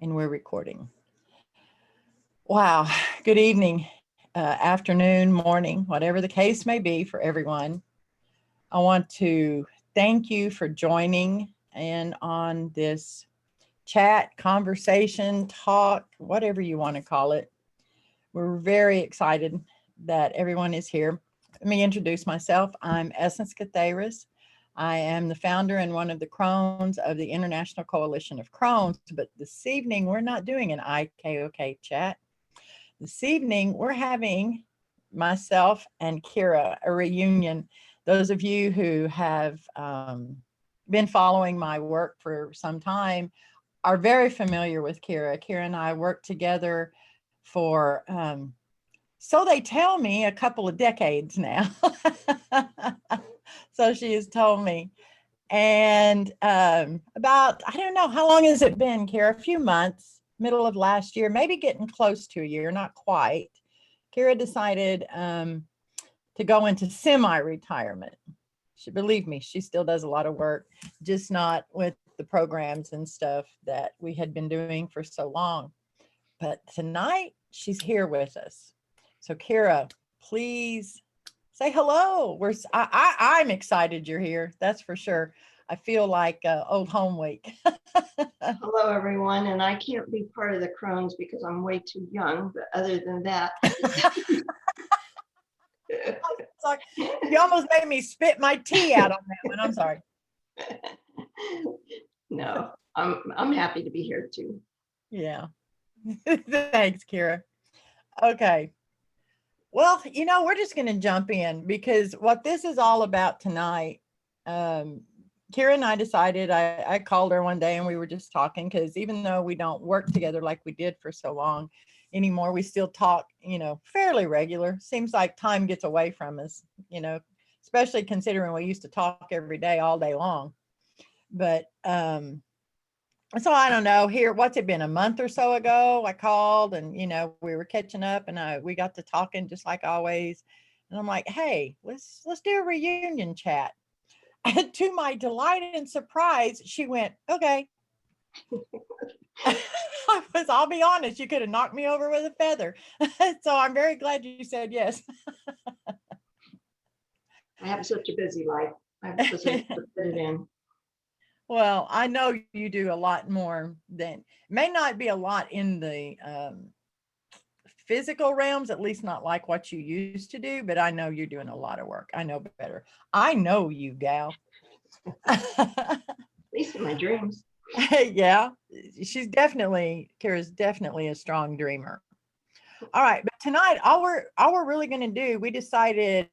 And we're recording. Wow. Good evening, afternoon, morning, whatever the case may be for everyone. I want to thank you for joining in on this chat, conversation, talk, whatever you want to call it. We're very excited that everyone is here. Let me introduce myself. I'm Essence Catheris. I am the founder and one of the Crones of the International Coalition of Crones. But this evening, we're not doing an IKoK chat. This evening, we're having myself and Kyra a reunion. Those of you who have been following my work for some time are very familiar with Kyra. Kyra and I worked together for, so they tell me, a couple of decades now. So she has told me. And about, I don't know, how long has it been, Kyra? A few months, middle of last year, maybe getting close to a year, not quite. Kyra decided to go into semi-retirement. Believe me, she still does a lot of work, just not with the programs and stuff that we had been doing for so long. But tonight, she's here with us. So Kyra, please say hello. I'm excited you're here. That's for sure. I feel like old home week. Hello, everyone. And I can't be part of the Crones because I'm way too young. But other than that, Sorry. You almost made me spit my tea out on that one. I'm sorry. No, I'm happy to be here too. Yeah. Thanks, Kyra. Okay. Well, we're just going to jump in because what this is all about tonight, Kyra and I decided, I called her one day and we were just talking because even though we don't work together like we did for so long anymore, we still talk, fairly regular. Seems like time gets away from us, especially considering we used to talk every day, all day long. But so I don't know, here, what's it been, a month or so ago, I called and, we were catching up and we got to talking just like always. And I'm like, hey, let's do a reunion chat. And to my delight and surprise, she went, okay. I'll be honest, you could have knocked me over with a feather. So I'm very glad you said yes. I have such a busy life. I was able to fit it in. Well, I know you do a lot more than, may not be a lot in the physical realms, at least not like what you used to do, but I know you're doing a lot of work. I know better. I know you, gal. At least in my dreams. Yeah, Kyra's definitely a strong dreamer. All right, but tonight, all we're really going to do, we decided,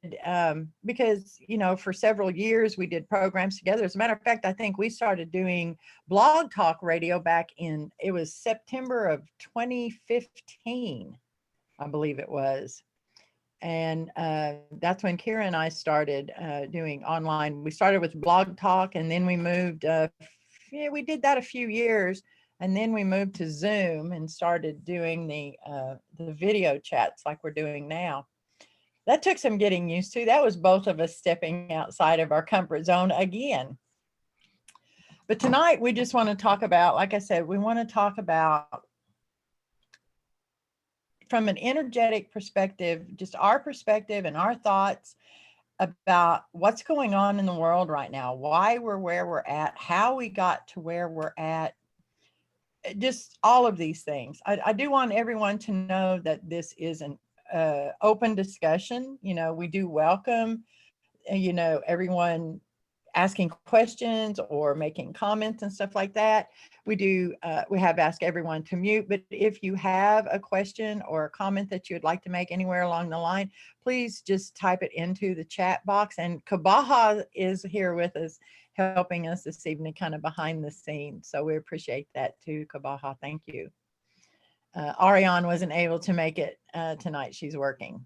because for several years we did programs together. As a matter of fact, I think we started doing blog talk radio back in, it was September of 2015, I believe it was. And that's when Kyra and I started doing online. We started with blog talk, and then we moved. We did that a few years, and then we moved to Zoom and started doing the video chats like we're doing now. That took some getting used to. That was both of us stepping outside of our comfort zone again. But tonight we just want to talk about, like I said, we want to talk about, from an energetic perspective, just our perspective and our thoughts about what's going on in the world right now, why we're where we're at, how we got to where we're at, just all of these things. I do want everyone to know that this is an open discussion. We do welcome, everyone asking questions or making comments and stuff like that. We have asked everyone to mute, but if you have a question or a comment that you would like to make anywhere along the line, please just type it into the chat box. And Kabaha is here with us, helping us this evening, kind of behind the scenes. So we appreciate that too, Kabaha. Thank you. Ariane wasn't able to make it tonight. She's working.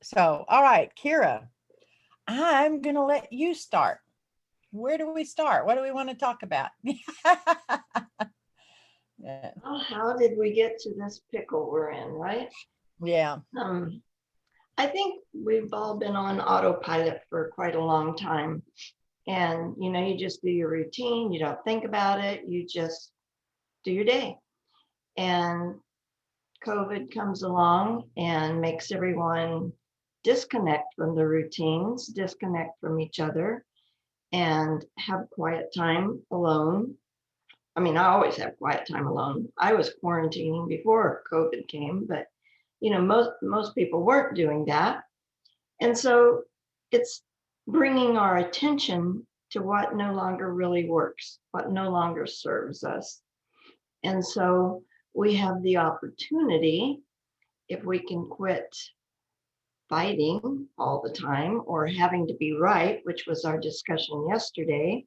So, all right, Kyra, I'm going to let you start. Where do we start? What do we want to talk about? Yeah. Well, how did we get to this pickle we're in, right? Yeah. I think we've all been on autopilot for quite a long time. And, you just do your routine. You don't think about it. You just do your day. And COVID comes along and makes everyone disconnect from the routines, disconnect from each other, and have quiet time alone. I mean, I always have quiet time alone. I was quarantining before COVID came, but most people weren't doing that. And so it's bringing our attention to what no longer really works, what no longer serves us. And so we have the opportunity, if we can quit fighting all the time or having to be right, which was our discussion yesterday,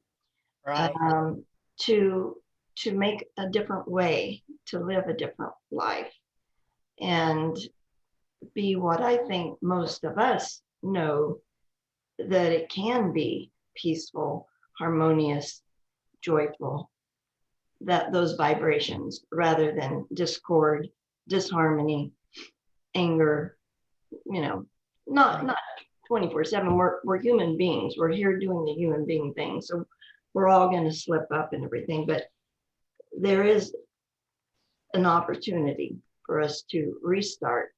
Right. um, to make a different way, to live a different life, and be what I think most of us know that it can be: peaceful, harmonious, joyful, that those vibrations rather than discord, disharmony, anger, you know, not 24/7. We're human beings. We're here doing the human being thing. So we're all going to slip up and everything, but there is an opportunity for us to restart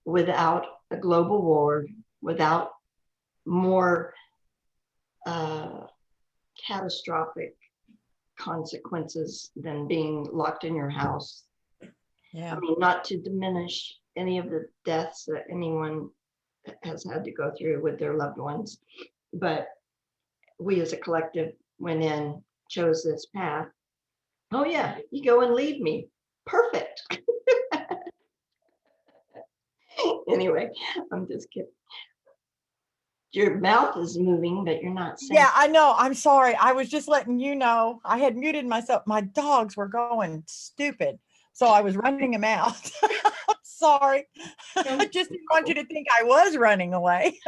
without a global war, without more catastrophic consequences than being locked in your house. Yeah. I mean, not to diminish any of the deaths that anyone has had to go through with their loved ones, but we as a collective went in, chose this path. Oh yeah, you go and leave me. Perfect. Anyway, I'm just kidding. Your mouth is moving, but you're not saying. Yeah, I know. I'm sorry. I was just letting you know. I had muted myself. My dogs were going stupid, so I was running them out. I'm sorry. I just didn't want you to think I was running away.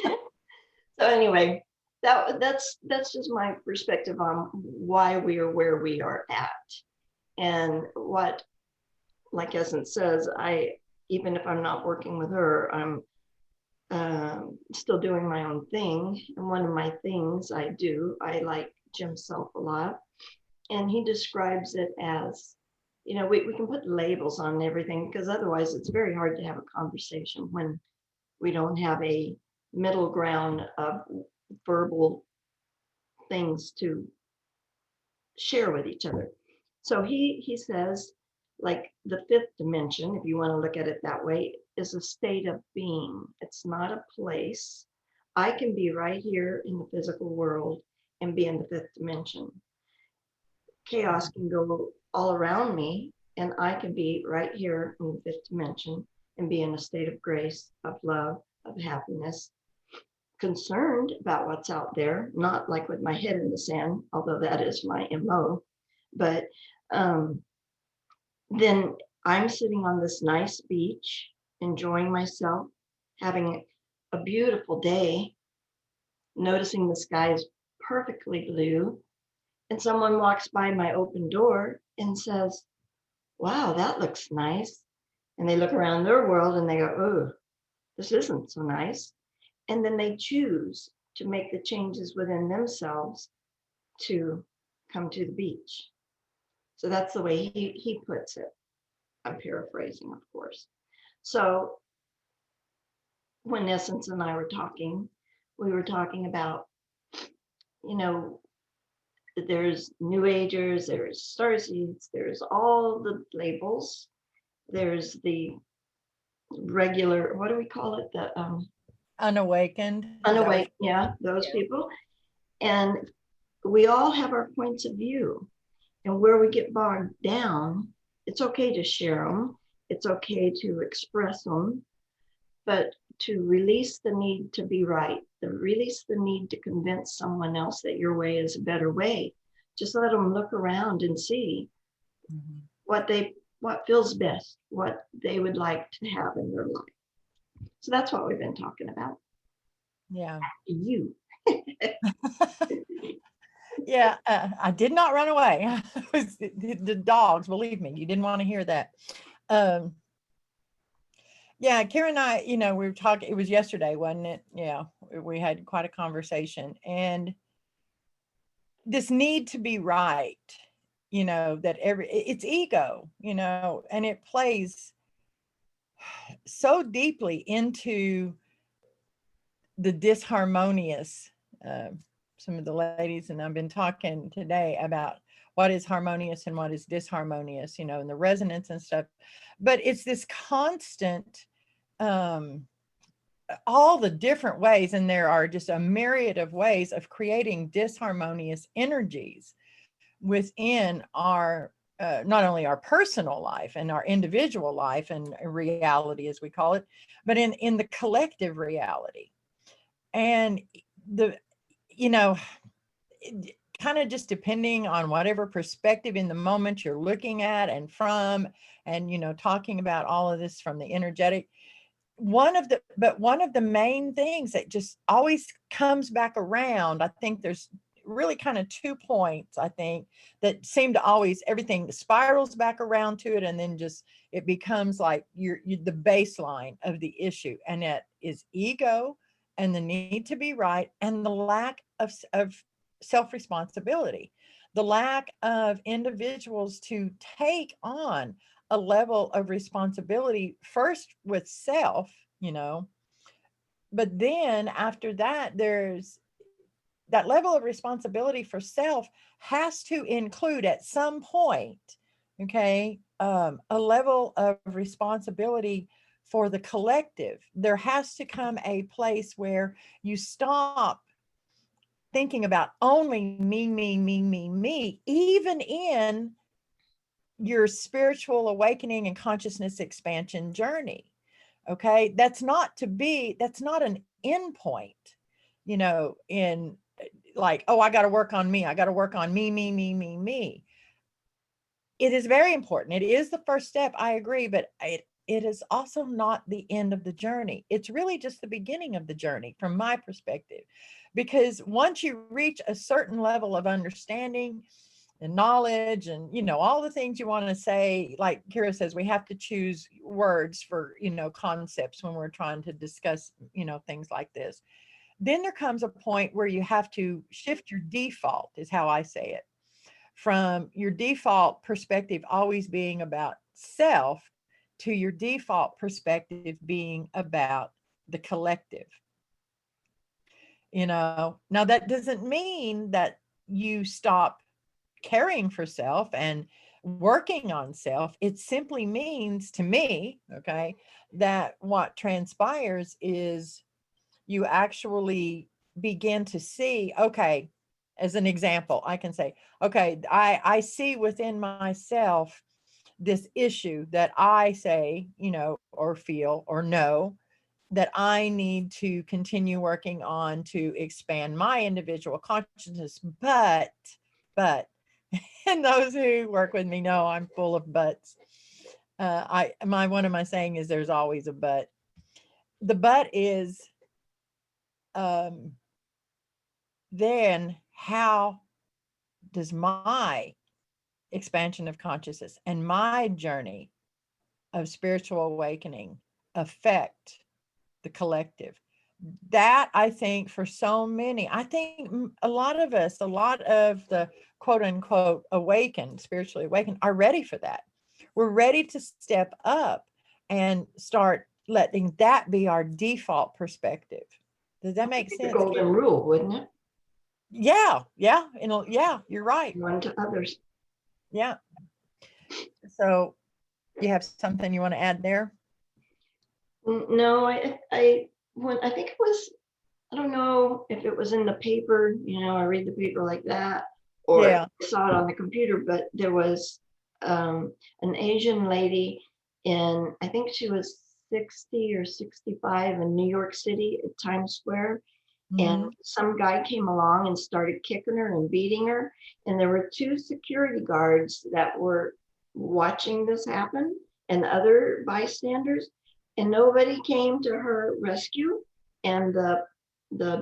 So anyway, that's just my perspective on why we are where we are at, and what, like Essence says, even if I'm not working with her, I'm still doing my own thing. And one of my things I like Jim Self a lot, and he describes it as, we can put labels on everything, because otherwise it's very hard to have a conversation when we don't have a middle ground of verbal things to share with each other. So he says, like, the fifth dimension, if you want to look at it that way, is a state of being. It's not a place. I can be right here in the physical world and be in the fifth dimension. Chaos can go all around me, and I can be right here in the fifth dimension and be in a state of grace, of love, of happiness, concerned about what's out there, not like with my head in the sand, although that is my MO. But then I'm sitting on this nice beach, enjoying myself, having a beautiful day, noticing the sky is perfectly blue, and someone walks by my open door and says, "Wow, that looks nice." And they look around their world and they go, "Oh, this isn't so nice." And then they choose to make the changes within themselves to come to the beach. So that's the way he puts it. I'm paraphrasing, of course. So when Essence and I were talking, we were talking about, you know, there's New Agers, there's Starseeds, there's all the labels, there's the regular, what do we call it? The Unawakened. unawake, yeah, those Yeah. people. And we all have our points of view. And where we get bogged down, it's okay to share them. It's okay to express them, but to release the need to be right, to release the need to convince someone else that your way is a better way. Just let them look around and see what feels best, what they would like to have in their life. So that's what we've been talking about. Yeah. You. Yeah. I did not run away. It was the dogs, believe me, you didn't want to hear that. Um, yeah, Karen and I, we were talking, it was yesterday, wasn't it? Yeah, we had quite a conversation. And this need to be right that it's ego, and it plays so deeply into the disharmonious. Uh, some of the ladies and I've been talking today about what is harmonious and what is disharmonious, and the resonance and stuff. But it's this constant, um, all the different ways, and there are just a myriad of ways of creating disharmonious energies within our not only our personal life and our individual life and reality as we call it, but in the collective reality. And the you know kind of just depending on whatever perspective in the moment you're looking at and from, and talking about all of this from the energetic, one of the main things that just always comes back around, I think there's really kind of 2 points, I think, that seem to always, everything spirals back around to it, and then just it becomes like you the baseline of the issue, and that is ego and the need to be right, and the lack of self-responsibility, the lack of individuals to take on a level of responsibility first with self, but then after that, there's that level of responsibility for self has to include at some point, okay, a level of responsibility for the collective. There has to come a place where you stop thinking about only me, even in your spiritual awakening and consciousness expansion journey. Okay. That's not an end point, in like, oh, I got to work on me. I got to work on me. It is very important. It is the first step. I agree. But it is also not the end of the journey. It's really just the beginning of the journey from my perspective, because once you reach a certain level of understanding and knowledge and all the things you want to say, like Kyra says, we have to choose words for concepts when we're trying to discuss things like this. Then there comes a point where you have to shift your default, is how I say it, from your default perspective always being about self to your default perspective being about the collective. Now that doesn't mean that you stop caring for self and working on self. It simply means to me, okay, that what transpires is you actually begin to see, okay, as an example, I can say, okay, I see within myself this issue that I say, or feel or know that I need to continue working on to expand my individual consciousness. But, and those who work with me know I'm full of buts. One of my saying is there's always a but. The but is, then how does my expansion of consciousness and my journey of spiritual awakening affect the collective? That, I think, for so many, I think a lot of us, a lot of the quote unquote awakened, spiritually awakened, are ready for that. We're ready to step up and start letting that be our default perspective. Does that make sense? The golden rule, wouldn't it? Yeah. Yeah, you're right. One to others. Yeah. So you have something you want to add there? No, I think it was, I don't know if it was in the paper, I read the paper like that, or Yeah. I saw it on the computer, but there was an Asian lady in, I think she was 60 or 65 in New York City at Times Square. And some guy came along and started kicking her and beating her. And there were 2 security guards that were watching this happen and other bystanders. And nobody came to her rescue. And the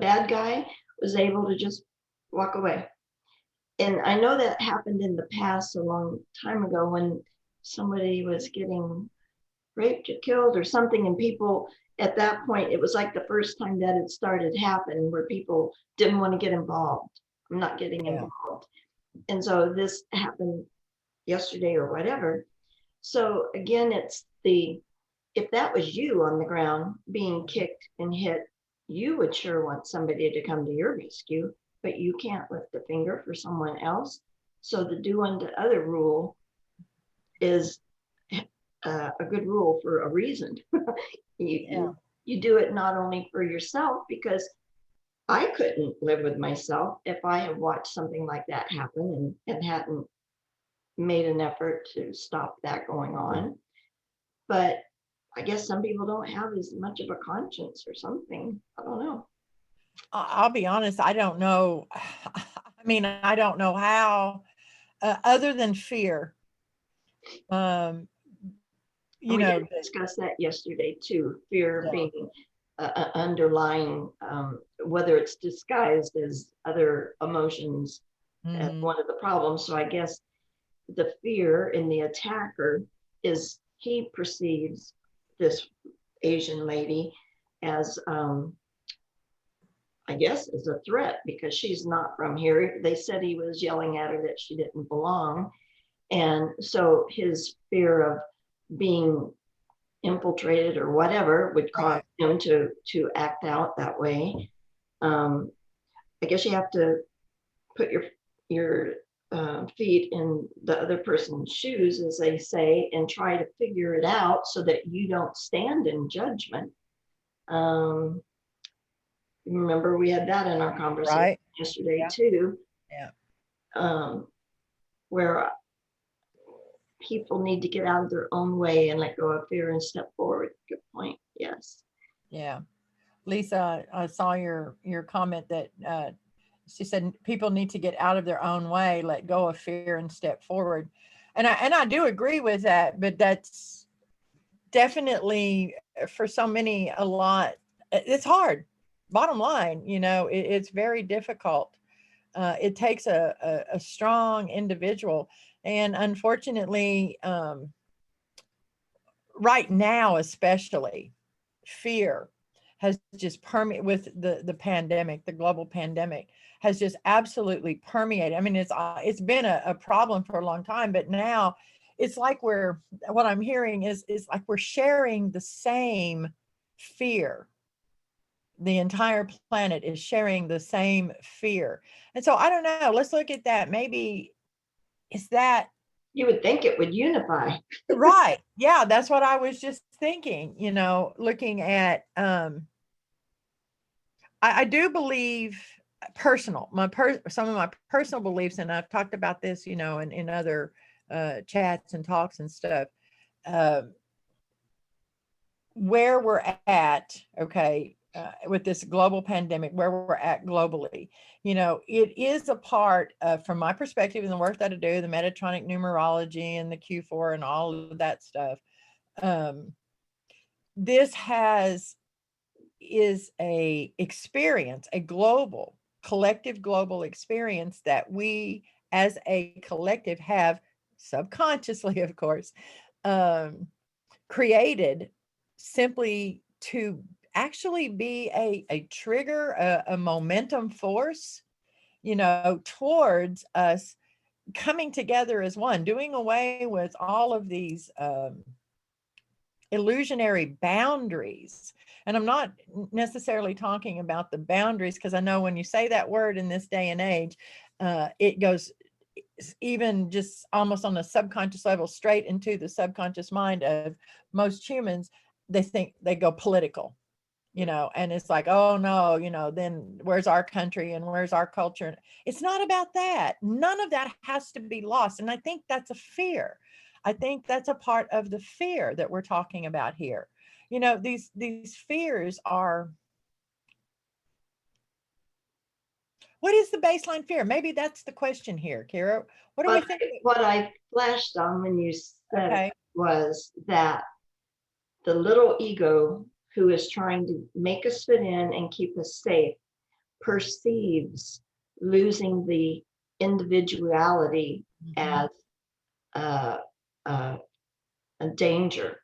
bad guy was able to just walk away. And I know that happened in the past a long time ago when somebody was getting raped or killed or something, and people at that point, it was like the first time that it started happening where people didn't want to get involved. I'm not getting involved. And so this happened yesterday or whatever. So again, it's the, if that was you on the ground being kicked and hit, you would sure want somebody to come to your rescue, but you can't lift a finger for someone else. So the do unto other rule is a good rule for a reason. You do it not only for yourself, because I couldn't live with myself if I had watched something like that happen and hadn't made an effort to stop that going on. But I guess some people don't have as much of a conscience or something. I don't know. I'll be honest, I don't know. I mean, I don't know how, other than fear. You We know, did discuss that yesterday too. Fear yeah. being underlying, whether it's disguised as other emotions as Mhm. one of the problems. So I guess the fear in the attacker is he perceives this Asian lady as, I guess, as a threat because she's not from here. They said he was yelling at her that she didn't belong. And so his fear of being infiltrated or whatever would cause Right. him to act out that way. Um, I guess you have to put your feet in the other person's shoes, as they say, and try to figure it out so that you don't stand in judgment. Um, remember, we had that in our conversation Right. yesterday Yeah. too, Yeah. um, where people need to get out of their own way and let go of fear and step forward. Good point. Yes. Yeah. Lisa, I saw your comment that she said people need to get out of their own way, let go of fear, and step forward. And I do agree with that, but that's definitely for so many a lot. It's hard. Bottom line, it's very difficult. It takes a strong individual, and unfortunately, right now especially, fear has just permeated with the pandemic. The global pandemic has just absolutely permeated. I mean, it's been a problem for a long time, but now it's like what I'm hearing is like we're sharing the same fear. The entire planet is sharing the same fear. And so I don't know, let's look at that. Maybe is that You would think it would unify. right? Yeah, that's what I was just thinking, looking at I do believe some of my personal beliefs, and I've talked about this, in other chats and talks and stuff. Uh, where we're at, okay, with this global pandemic, where we're at globally, it is a part of, from my perspective, and the work that I do, the Metatronic numerology and the Q4 and all of that stuff. Um, this is a experience, a global, collective global experience that we as a collective have subconsciously, of course, um, created simply to actually be a trigger, a momentum force, towards us coming together as one, doing away with all of these illusionary boundaries. And I'm not necessarily talking about the boundaries, because I know when you say that word in this day and age, it goes even just almost on a subconscious level straight into the subconscious mind of most humans. They think they go political, and it's like, oh no, then where's our country and where's our culture? It's not about that. None of that has to be lost. And I think that's a fear. I think that's a part of the fear that we're talking about here. These fears are, what is the baseline fear? Maybe that's the question here, Kyra. What do we But think? what I flashed on when you said it Okay. was that the little ego who is trying to make us fit in and keep us safe perceives losing the individuality Mhm. as uh, uh, a danger.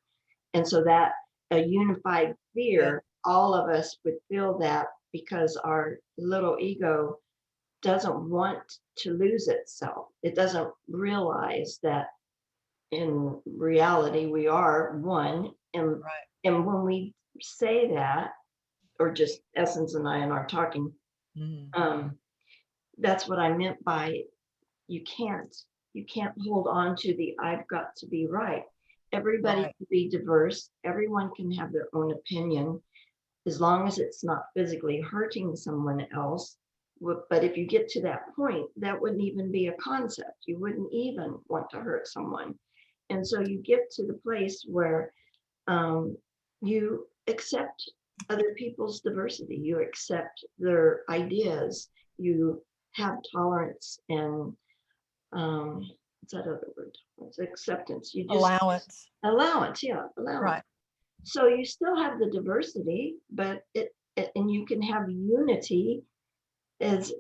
And so that a unified Yeah. fear, all of us would feel that because our little ego doesn't want to lose itself. It doesn't realize that in reality we are one. Right. And when we say that, or just Essence and I and are talking, Mhm. um, that's what I meant by you can't hold on to the I've got to be right. Everybody Right. can be diverse. Everyone can have their own opinion as long as it's not physically hurting someone else. But if you get to that point, that wouldn't even be a concept. You wouldn't even want to hurt someone. And so you get to the place where you accept other people's diversity, you accept their ideas, you have tolerance and what's that other word? It's acceptance. You just Allowance. allowance, yeah, allowance. Right. So you still have the diversity, but and you can have unity as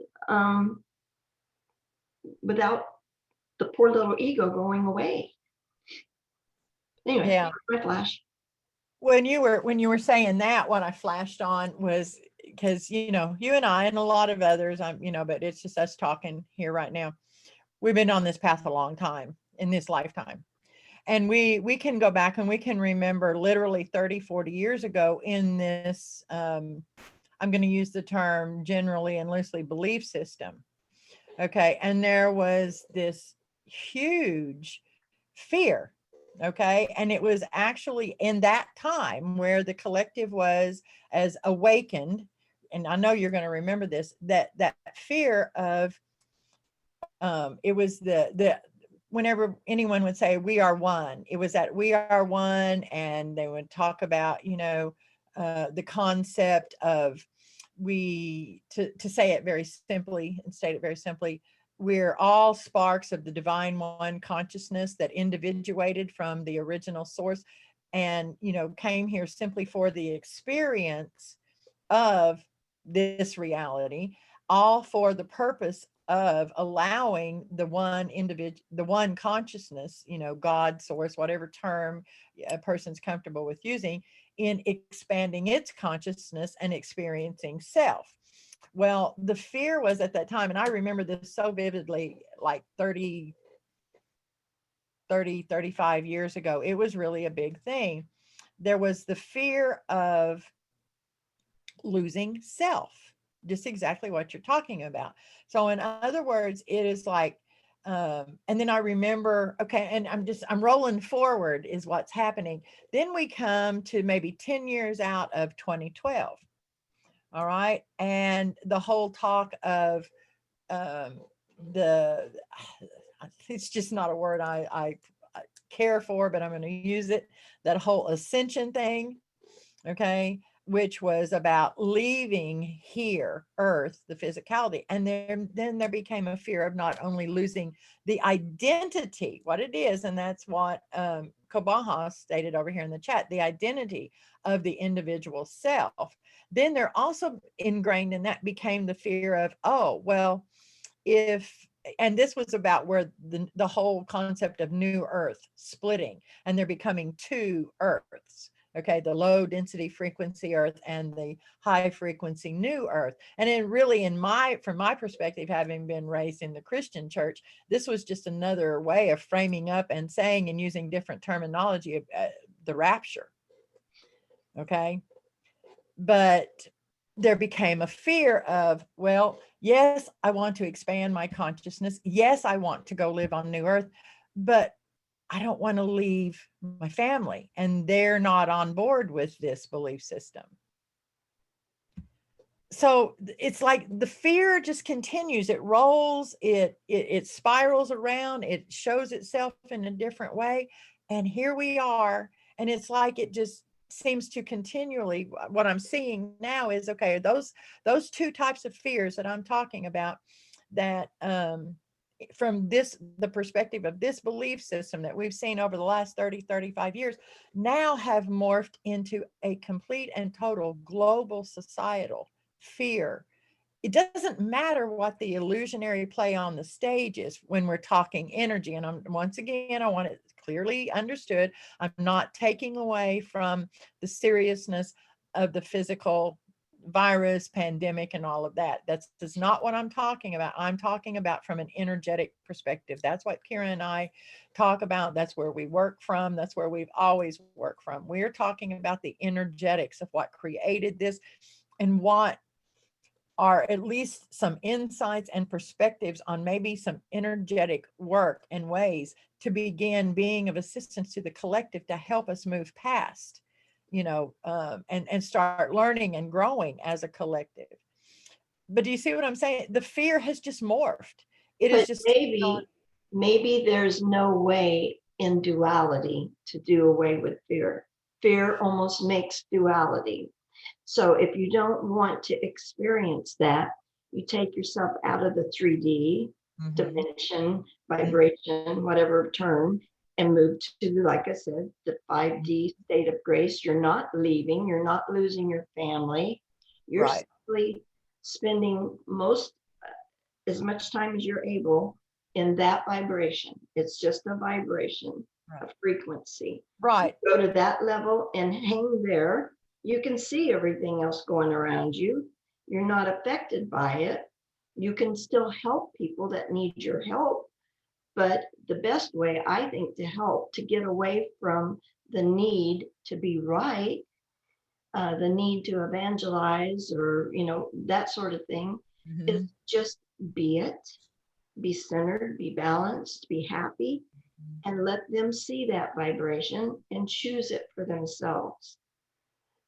without the poor little ego going away. Anyway, Yeah. my flash. When you were saying that, what I flashed on was, because you and I and a lot of others, but it's just us talking here right now. We've been on this path a long time in this lifetime. And we can go back and we can remember literally 30, 40 years ago in this, I'm going to use the term generally and loosely, belief system. Okay. And there was this huge fear. Okay. And it was actually in that time where the collective was as awakened. And I know you're going to remember this, that fear of, it was the whenever anyone would say we are one, it was that we are one, and they would talk about the concept of, we to say it very simply and state it very simply, we're all sparks of the divine one consciousness that individuated from the original source, and came here simply for the experience of this reality, all for the purpose of allowing the one individual, the one consciousness, God, source, whatever term a person's comfortable with using, in expanding its consciousness and experiencing self. Well, the fear was at that time, and I remember this so vividly, like 35 years ago, it was really a big thing. There was the fear of losing self, just exactly what you're talking about. So in other words, it is like, and then I remember, okay, and I'm rolling forward is what's happening. Then we come to maybe 10 years out of 2012. All right. And the whole talk of, um, the, it's just not a word I care for, but I'm going to use it. That whole ascension thing. Okay, which was about leaving here, Earth, the physicality. And then there became a fear of not only losing the identity, what it is, and that's what Kobaha stated over here in the chat, the identity of the individual self. Then there also ingrained in that became the fear of, oh, well, if, and this was about where the whole concept of new earth splitting, and there becoming two earths. Okay, the low density frequency earth and the high frequency new earth. And it really, from my perspective, having been raised in the Christian church, this was just another way of framing up and saying and using different terminology of the rapture. Okay, but there became a fear of, well, yes, I want to expand my consciousness. Yes, I want to go live on new earth, but I don't want to leave my family, and they're not on board with this belief system. So it's like the fear just continues. It rolls, it spirals around, it shows itself in a different way. And here we are. And it's like it just seems to continually, what I'm seeing now is, okay, those two types of fears that I'm talking about, that from the perspective of this belief system that we've seen over the last 30, 35 years, now have morphed into a complete and total global societal fear. It doesn't matter what the illusionary play on the stage is when we're talking energy. And once again, I want it clearly understood. I'm not taking away from the seriousness of the physical virus, pandemic, and all of that. That's not what I'm talking about. I'm talking about from an energetic perspective. That's what Kyra and I talk about. That's where we work from. That's where we've always worked from. We're talking about the energetics of what created this and what are at least some insights and perspectives on maybe some energetic work and ways to begin being of assistance to the collective to help us move past, and start learning and growing as a collective. But do you see what I'm saying? The fear has just morphed. It is But just maybe there's no way in duality to do away with fear. Fear almost makes duality. So if you don't want to experience that, you take yourself out of the 3D dimension, vibration, whatever term, and move to, like I said, the 5D state of grace. You're not leaving, you're not losing your family. You're right. simply spending as much time as you're able in that vibration. It's just a vibration, a frequency. Right. Go to that level and hang there. You can see everything else going around you. You're not affected by it. You can still help people that need your help. But the best way, I think, to help to get away from the need to be right, the need to evangelize or, that sort of thing, is just be it, be centered, be balanced, be happy, and let them see that vibration and choose it for themselves.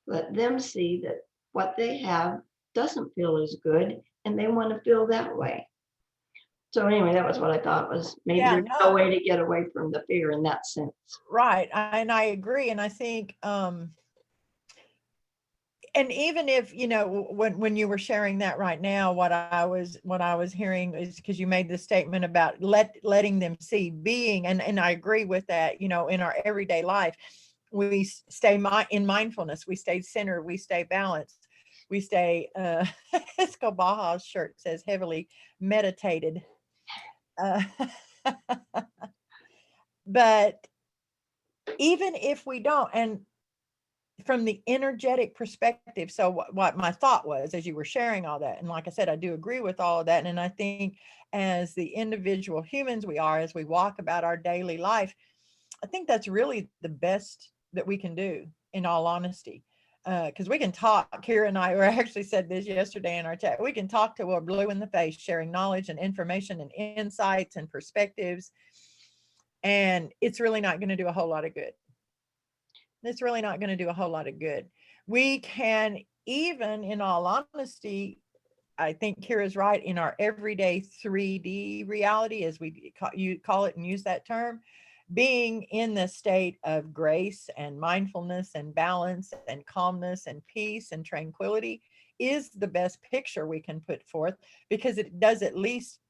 Let them see that what they have doesn't feel as good and they want to feel that way. So anyway, that was what I thought was maybe Yeah, there's no no, way to get away from the fear in that sense. right. And I agree. And I think, and even if, when you were sharing that right now, what I was hearing is because you made the statement about letting them see being, and I agree with that. In our everyday life, we stay in mindfulness, we stay centered, we stay balanced, we stay Escobaja's shirt says heavily meditated. uh, but even if we don't, and from the energetic perspective, so what my thought was as you were sharing all that, and like I said, I do agree with all of that, and I think as the individual humans we are, as we walk about our daily life, I think that's really the best that we can do, in all honesty. Because we can talk. Kyra and I were actually said this yesterday in our chat. We can talk till we're blue in the face, sharing knowledge and information and insights and perspectives, and it's really not going to do a whole lot of good. It's really not going to do a whole lot of good. We can, even in all honesty, I think Kyra's right, in our everyday 3D reality, as you call it and use that term, being in the state of grace and mindfulness and balance and calmness and peace and tranquility is the best picture we can put forth, because it does at least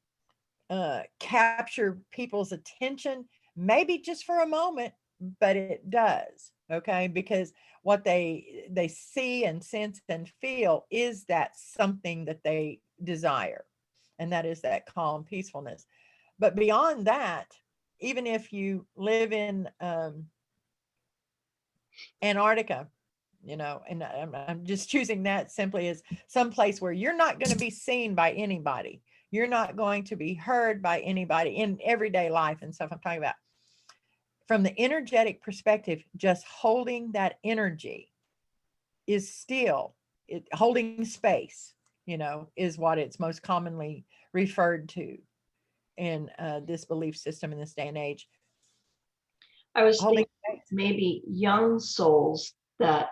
capture people's attention, maybe just for a moment, but it does. Okay, because what they see and sense and feel is that something that they desire, and that is that calm peacefulness. But beyond that, even if you live in Antarctica, and I'm just choosing that simply as some place where you're not going to be seen by anybody, you're not going to be heard by anybody in everyday life and stuff I'm talking about. From the energetic perspective, just holding that energy is still holding space, is what it's most commonly referred to in this belief system in this day and age. I was Holding thinking space. maybe young souls that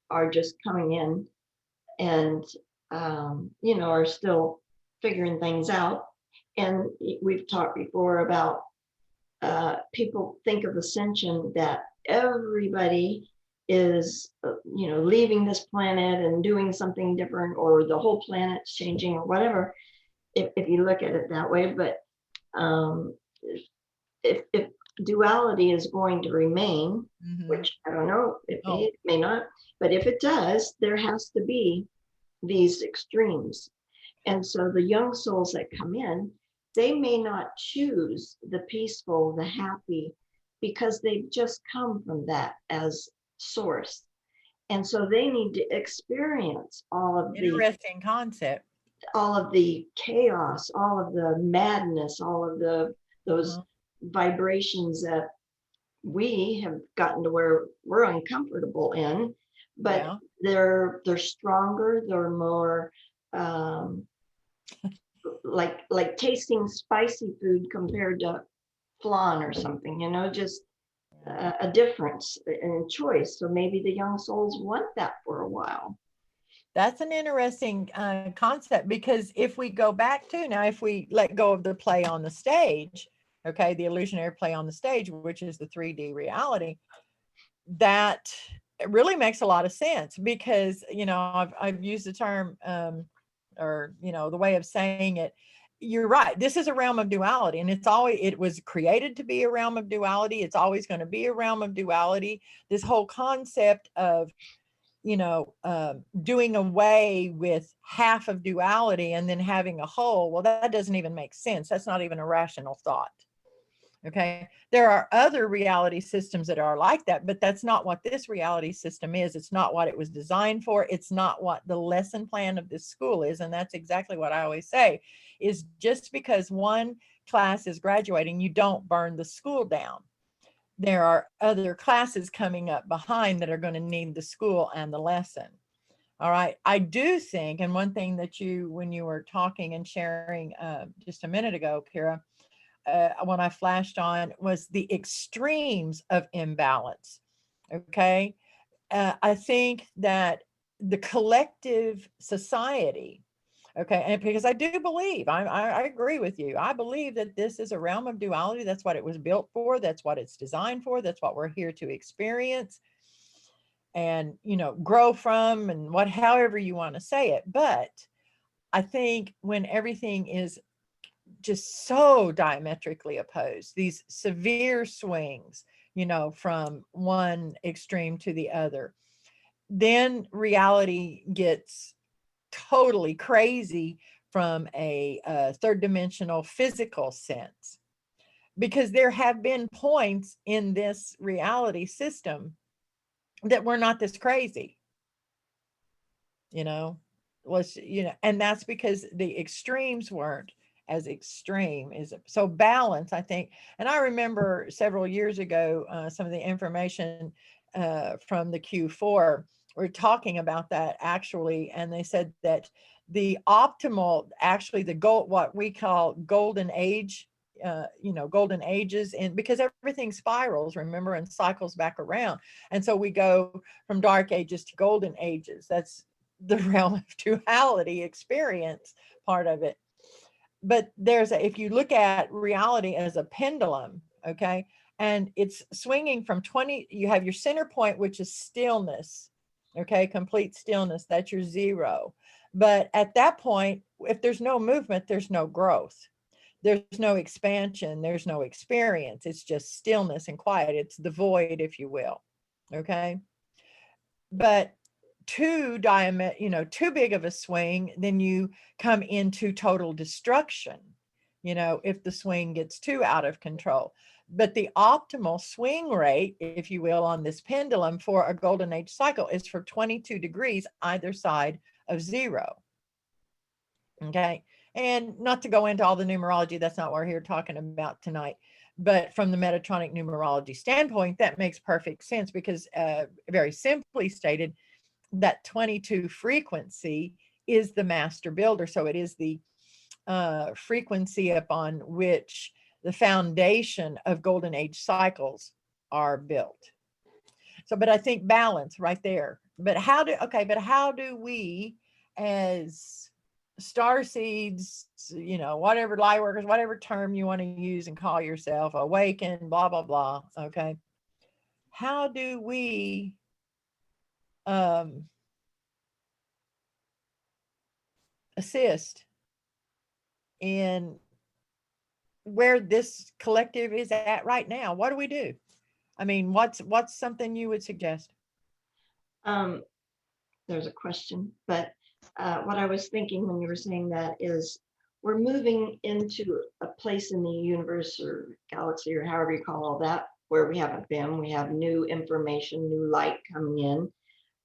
are just coming in and, are still figuring things out. And we've talked before about people think of ascension that everybody is, leaving this planet and doing something different, or the whole planet's changing or whatever, if you look at it that way. But um, if duality is going to remain, which I don't know, it may not, but if it does, there has to be these extremes. And so the young souls that come in, they may not choose the peaceful, the happy, because they've just come from that as source. And so they need to experience Interesting concept. all of the chaos, all of the madness, all of those Uh-huh. vibrations that we have gotten to where we're uncomfortable in, but Yeah. they're stronger, they're more um, like tasting spicy food compared to flan or something, just Yeah. a difference in choice. So maybe the young souls want that for a while. That's an interesting concept, because if we go back to now, if we let go of the play on the stage, okay, the illusionary play on the stage, which is the 3D reality, that it really makes a lot of sense, because I've used the term, or the way of saying it. You're right, this is a realm of duality, and it was created to be a realm of duality. It's always going to be a realm of duality. This whole concept of doing away with half of duality and then having a whole, well, that doesn't even make sense. That's not even a rational thought. Okay, there are other reality systems that are like that, but that's not what this reality system is. It's not what it was designed for. It's not what the lesson plan of this school is. And that's exactly what I always say, is just because one class is graduating, you don't burn the school down. There are other classes coming up behind that are going to need the school and the lesson. All right. I do think, and one thing that when you were talking and sharing just a minute ago, Kyra, when I flashed on, was the extremes of imbalance. Okay. I think that the collective society, okay, and because I do believe, I agree with you. I believe that this is a realm of duality. That's what it was built for. That's what it's designed for. That's what we're here to experience and, grow from, and however you want to say it. But I think when everything is just so diametrically opposed, these severe swings, from one extreme to the other, then reality gets totally crazy from a third dimensional physical sense. Because there have been points in this reality system that we're not this crazy, you know and that's because the extremes weren't as extreme as so balance, I think. And I remember several years ago, some of the information from the Q4 were talking about that actually, and they said that the optimal, actually the gold, what we call golden age, golden ages, and because everything spirals, remember, and cycles back around, and so we go from dark ages to golden ages. That's the realm of duality experience part of it. But if you look at reality as a pendulum, okay, and it's swinging from 20, you have your center point, which is stillness, okay, complete stillness, that's your zero. But at that point, if there's no movement, there's no growth, there's no expansion, there's no experience. It's just stillness and quiet. It's the void, if you will. Okay. But too big of a swing, then you come into total destruction, if the swing gets too out of control. But the optimal swing rate, if you will, on this pendulum for a golden age cycle is for 22 degrees either side of zero. Okay. And not to go into all the numerology, that's not what we're here talking about tonight. But from the Metatronic numerology standpoint, that makes perfect sense, because very simply stated, that 22 frequency is the master builder. So it is the frequency upon which the foundation of golden age cycles are built. So, but I think balance right there. But how do we, as star seeds, whatever light workers, whatever term you want to use and call yourself, awaken, blah, blah, blah. Okay. How do we um, assist in where this collective is at right now? What do we do? I mean, what's something you would suggest? Um, there's a question, but what I was thinking when you were saying that is we're moving into a place in the universe or galaxy or however you call all that, where we haven't been. We have new information, new light coming in.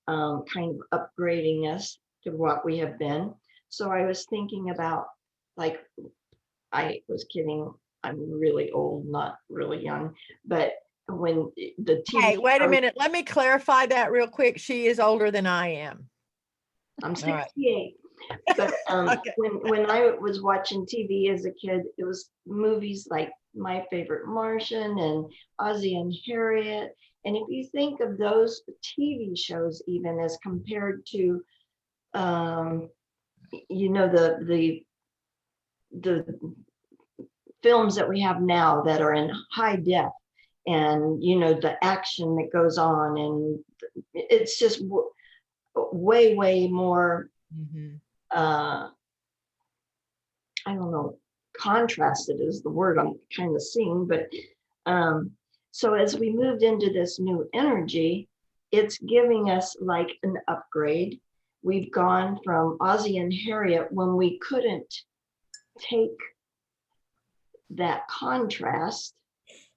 kind of upgrading us to what we have been. So I was thinking about, like, I was kidding. I'm really old, not really young, but when the TV Hey, wait a shows, minute. Let me clarify that real quick. She is older than I am. I'm All right. 68. But Okay. when I was watching TV as a kid, it was movies like My Favorite Martian and Ozzie and Harriet. And if you think of those TV shows, even as compared to, you know, the films that we have now that are in high def, and you know the action that goes on, and it's just way more. Mhm. I don't know, contrasted is the word I'm kind of seeing, but so as we moved into this new energy, it's giving us like an upgrade. We've gone from Ozzie and Harriet when we couldn't take that contrast,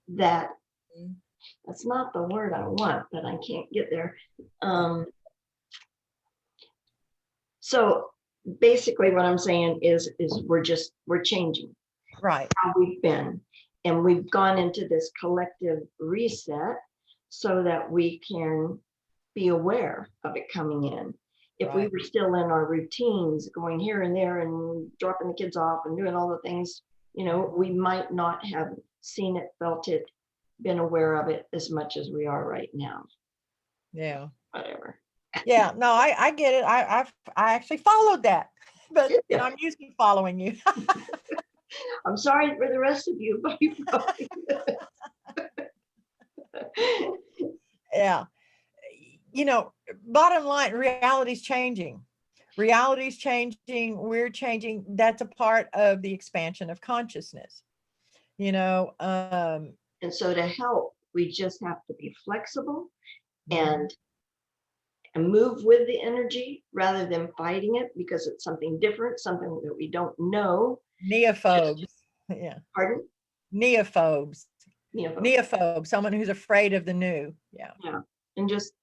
that that's not the word I want, but I can't get there. So basically what I'm saying is we're changing Right. how we've been. And we've gone into this collective reset so that we can be aware of it coming in. If we Right. were still in our routines, going here and there and dropping the kids off and doing all the things, you know, we might not have seen it, felt it, been aware of it as much as we are right now. Yeah. Whatever. Yeah. No, I get it. I actually followed that, but you know, Yeah. I'm used to following you. I'm sorry for the rest of you, but you probably Yeah. You know, bottom line, reality's changing. Reality's changing. We're changing. That's a part of the expansion of consciousness. You know, and so to help, we just have to be flexible mhm. and move with the energy rather than fighting it because it's something different, something that we don't know. Just, Neophobes. Yeah. pardon? Neophobes. Neophobe. Neophobe, someone who's afraid of the new. Yeah. Yeah. And just,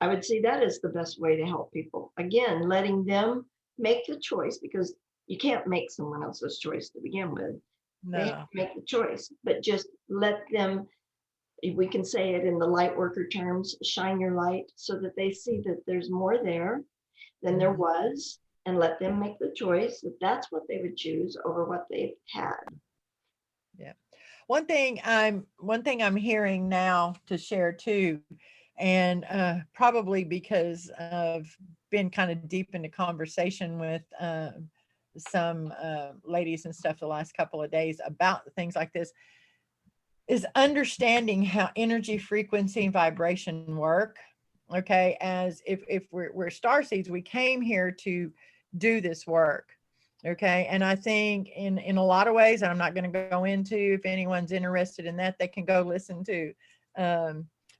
I would say that is the best way to help people. Again, letting them make the choice, because you can't make someone else's choice to begin with. They have to No. make the choice, but just let them, we can say it in the light worker terms, shine your light so that they see that there's more there than there Mhm. was, and let them make the choice that that's what they would choose over what they've had. Yeah. One thing I'm hearing now to share too, and probably because I've been kind of deep into conversation with some ladies and stuff the last couple of days about things like this, is understanding how energy, frequency, and vibration work. Okay, as if we're star seeds, we came here to do this work. Okay, and I think in a lot of ways, and I'm not going to go into, if anyone's interested in that, they can go listen to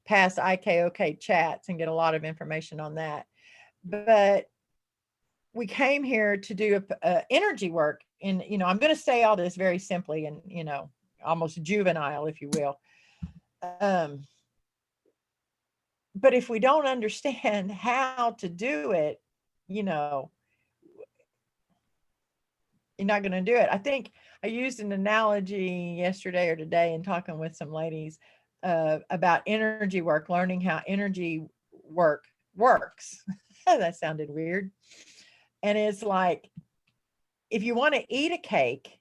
past IKoK chats and get a lot of information on that. But we came here to do energy work, and you know, I'm going to say all this very simply and, you know, almost juvenile, if you will. Um, but if we don't understand how to do it, you know, you're not going to do it. I think I used an analogy yesterday or today in talking with some ladies about energy work, learning how energy work works. That sounded weird. And it's like, if you want to eat a cake,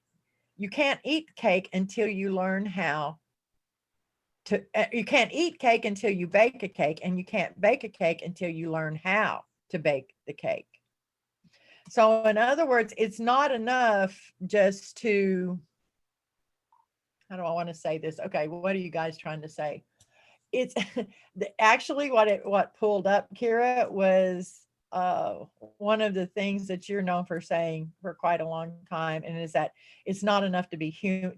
you can't eat cake until you learn how to, you can't eat cake until you bake a cake, and you can't bake a cake until you learn how to bake the cake. So in other words, it's not enough just to, how do I want to say this? Okay, what are you guys trying to say? It's actually what pulled up, Kyra, was one of the things that you're known for saying for quite a long time, and is that it's not enough to be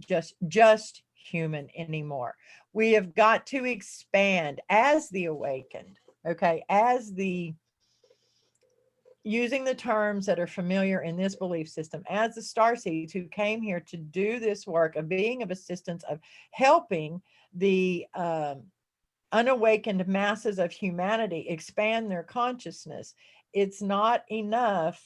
just human anymore. We have got to expand as the awakened, okay, as the, using the terms that are familiar in this belief system, as the starseeds who came here to do this work of being of assistance, of helping the unawakened masses of humanity expand their consciousness. It's not enough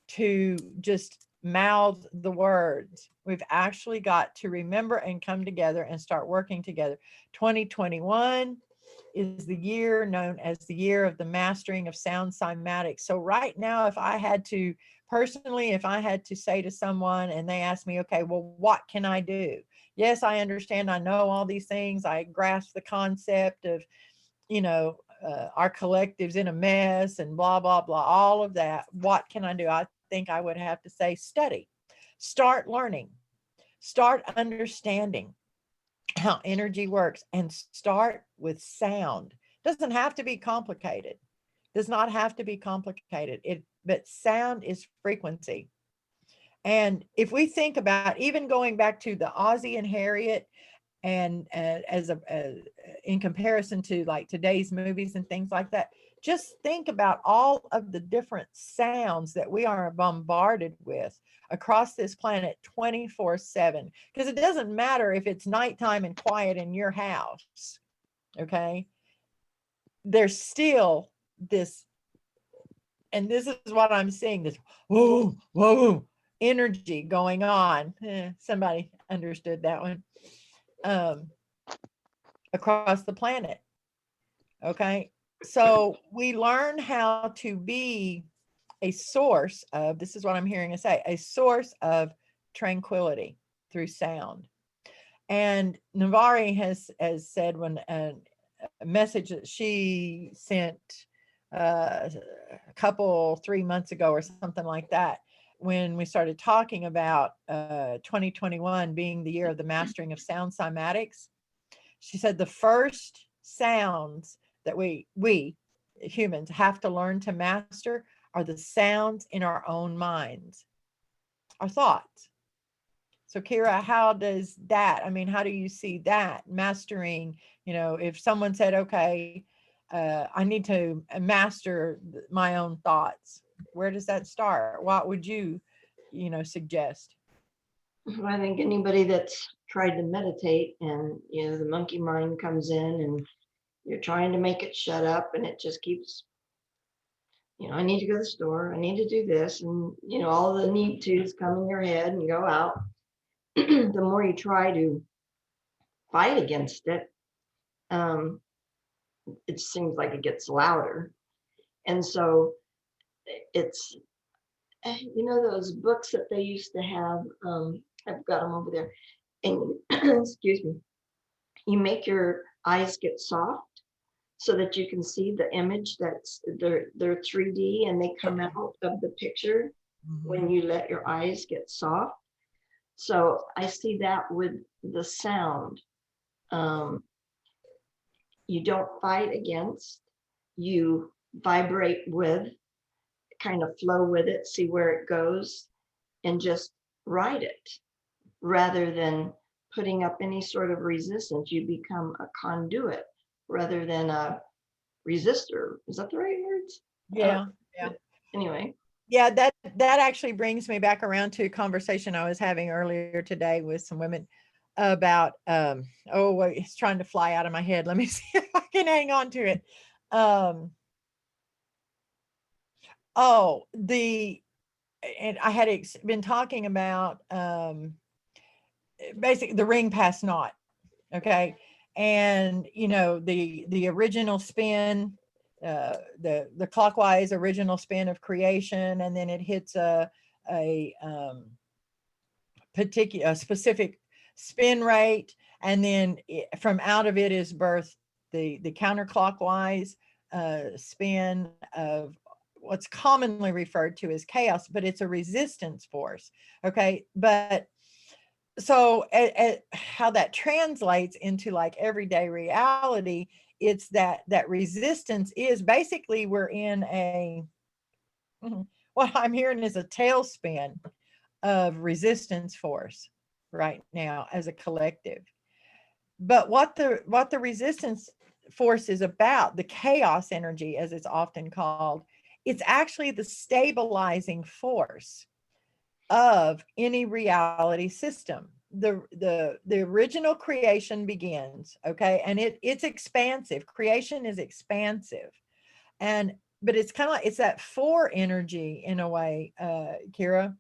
to just mouth the words. We've actually got to remember and come together and start working together. 2021 is the year known as the year of the mastering of sound cymatics. So right now, if I had to personally, if I had to say to someone and they ask me, okay, well, what can I do? Yes, I understand. I know all these things. I grasp the concept of, our collective's in a mess and blah, blah, blah, all of that. What can I do? I think I would have to say study, start learning, start understanding how energy works, and start with sound. Doesn't have to be complicated. Does not have to be complicated. But sound is frequency. And if we think about even going back to the Ozzie and Harriet, and in comparison to like today's movies and things like that, just think about all of the different sounds that we are bombarded with across this planet 24/7, because it doesn't matter if it's nighttime and quiet in your house. Okay, there's still this, and this is what I'm seeing, this whoa whoa energy going on. Somebody understood that one. Across the planet. Okay. So we learn how to be a source of, this is what I'm hearing us say, a source of tranquility through sound. And Navari has said when a message that she sent a couple 3 months ago or something like that, when we started talking about 2021 being the year of the mastering of sound cymatics, she said the first sounds that we humans have to learn to master are the sounds in our own minds, our thoughts. So Kyra, how does that, I mean, how do you see that mastering, if someone said, okay, I need to master my own thoughts, where does that start? What would you, suggest? I think anybody that's tried to meditate and, the monkey mind comes in and you're trying to make it shut up and it just keeps, I need to go to the store, I need to do this. And, all the need tos come in your head and go out. The more you try to fight against it, it seems like it gets louder. And so it's, those books that they used to have, I've got them over there. And excuse me, you make your eyes get soft so that you can see the image that's they're 3D and they come out of the picture when you let your eyes get soft. So I see that with the sound. You don't fight against, you vibrate with, kind of flow with it, see where it goes, and just ride it rather than putting up any sort of resistance. You become a conduit rather than a resistor. Is that the right words? Yeah. Anyway. Yeah, that actually brings me back around to a conversation I was having earlier today with some women about it's trying to fly out of my head. Let me see if I can hang on to it. And I had been talking about basically the ring past naught. Okay. And the original spin, the clockwise original spin of creation, and then it hits a specific spin rate, and then from out of it is birthed the counterclockwise spin of what's commonly referred to as chaos, but it's a resistance force. Okay. But so how that translates into like everyday reality, it's that resistance is basically we're in what I'm hearing is a tailspin of resistance force right now as a collective. But what the resistance force is about, the chaos energy as it's often called, it's actually the stabilizing force of any reality system. the original creation begins, okay, and it's expansive. Creation is expansive, and but it's kind of like it's that four energy in a way, Kyra.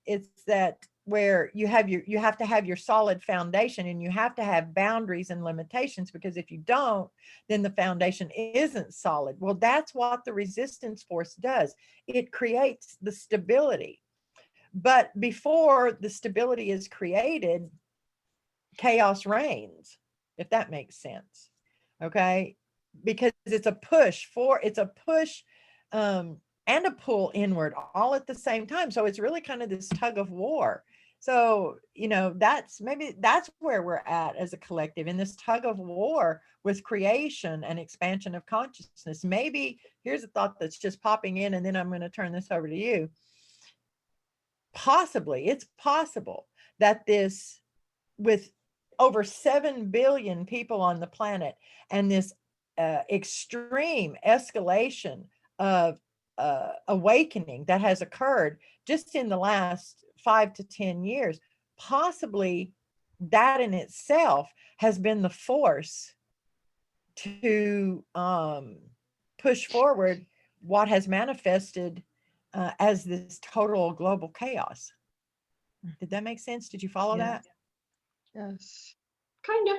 It's that where you have to have your solid foundation, and you have to have boundaries and limitations, because if you don't, then the foundation isn't solid. Well, that's what the resistance force does. It creates the stability. But before the stability is created, chaos reigns, if that makes sense. Okay, because it's a push, and a pull inward all at the same time. So it's really kind of this tug of war. So, that's where we're at as a collective, in this tug of war with creation and expansion of consciousness. Maybe here's a thought that's just popping in, and then I'm going to turn this over to you. Possibly, it's possible that this, with over 7 billion people on the planet, and this extreme escalation of awakening that has occurred just in the last 5 to 10 years, possibly that in itself has been the force to push forward what has manifested as this total global chaos. Did that make sense? Did you follow that? Yes. Kind of.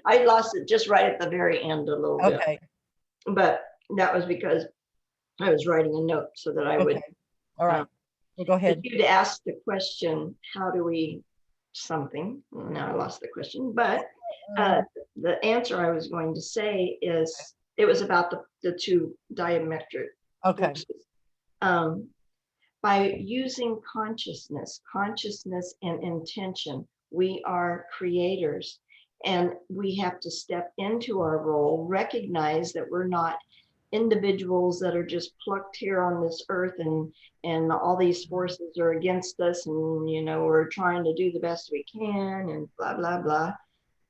I lost it just right at the very end a little bit. Okay. But that was because I was writing a note so that I would. Okay. All right. Well, go ahead. You'd ask the question, how do we something? Well, now I lost the question, but the answer I was going to say is it was about the two diametric Okay. forces. By using consciousness and intention, we are creators, and we have to step into our role, recognize that we're not individuals that are just plucked here on this earth, and all these forces are against us, and we're trying to do the best we can, and blah blah blah.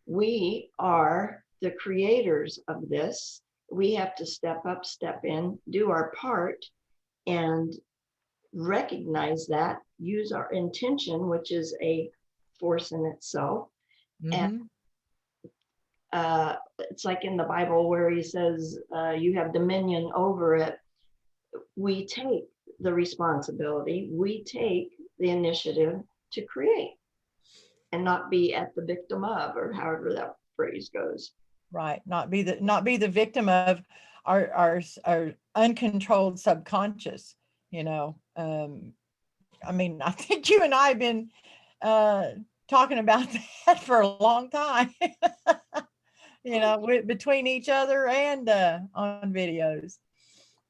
We are the creators of this. We have to step up, step in, do our part, and recognize that, use our intention, which is a force in itself. And it's like in the Bible where he says, you have dominion over it. We take the responsibility, we take the initiative to create, and not be at the victim of, or however that phrase goes. Right. Not be the victim of our uncontrolled subconscious. I mean, I think you and I have been talking about that for a long time. Between each other and on videos.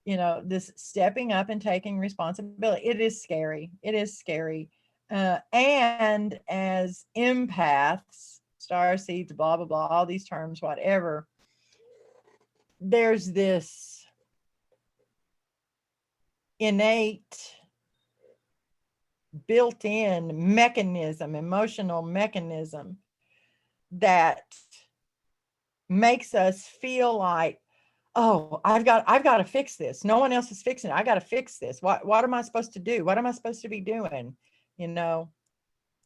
This stepping up and taking responsibility. It is scary. It is scary. And as empaths, star seeds, blah, blah, blah, all these terms, whatever, there's this innate built-in mechanism, emotional mechanism, that makes us feel like, oh, I've got to fix this. No one else is fixing it. I got to fix this. What am I supposed to do? What am I supposed to be doing?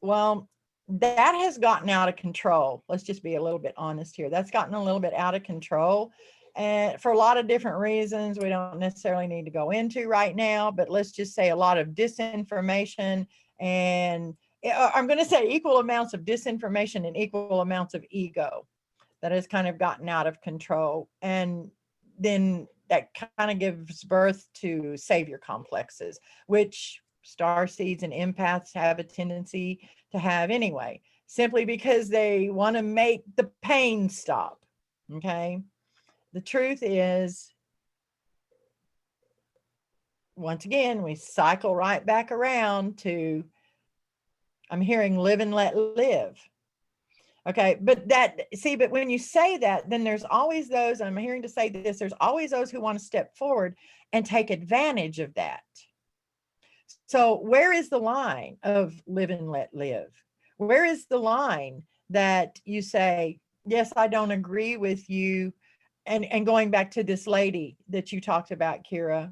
Well, that has gotten out of control. Let's just be a little bit honest here. That's gotten a little bit out of control, and for a lot of different reasons we don't necessarily need to go into right now, but let's just say a lot of disinformation, and I'm going to say equal amounts of disinformation and equal amounts of ego that has kind of gotten out of control. And then that kind of gives birth to savior complexes, which star seeds and empaths have a tendency to have anyway, simply because they want to make the pain stop. Okay. The truth is, once again, we cycle right back around to, I'm hearing live and let live. Okay. But when you say that, then there's always those, I'm hearing to say this, there's always those who want to step forward and take advantage of that. So where is the line of live and let live? Where is the line that you say, yes, I don't agree with you? And going back to this lady that you talked about, Kyra,